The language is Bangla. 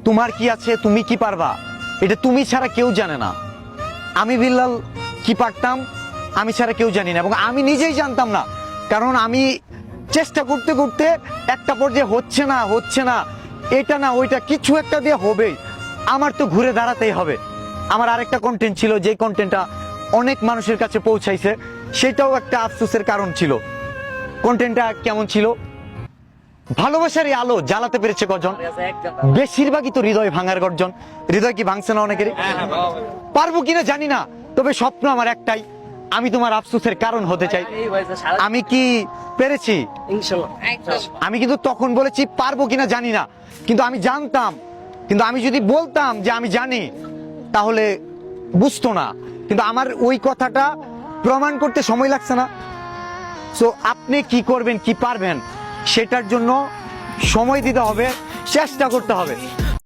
তোমার কি আছে, তুমি কি পারবা, এটা তুমি ছাড়া কেউ জানে না। আমি বিল্লাল কি পারতাম আমি ছাড়া কেউ জানি না, এবং আমি নিজেই জানতাম না। কারণ আমি চেষ্টা করতে করতে একটা পর্যায়ে হচ্ছে না, এটা না ওইটা কিছু একটা দিয়ে হবেই, আমার তো ঘুরে দাঁড়াতেই হবে। আমার আরেকটা কন্টেন্ট ছিল, যে কন্টেন্টটা অনেক মানুষের কাছে পৌঁছাইছে, সেটাও একটা আফসোসের কারণ ছিল। কন্টেন্টটা কেমন ছিল? ভালোবাসার এই আলো জ্বালাতে পেরেছে কজন? বেশিরভাগই তো হৃদয় ভাঙার গর্জন। হৃদয় কি ভাঙছে না অনেকেরই? পারবো কিনা জানি না, তবে স্বপ্ন আমার একটাই, আমি তোমার আফসোসের কারণ হতে চাই। আমি কি পেরেছি? আমি কিন্তু তখন বলেছি পারবো কিনা জানি না, কিন্তু আমি জানতাম। কিন্তু আমি যদি বলতাম যে আমি জানি, তাহলে বুঝতো না। কিন্তু আমার ওই কথাটা প্রমাণ করতে সময় লাগছে না। সো আপনি কি করবেন, কি পারবেন, সেটার জন্য সময় দিতে হবে, চেষ্টা করতে হবে।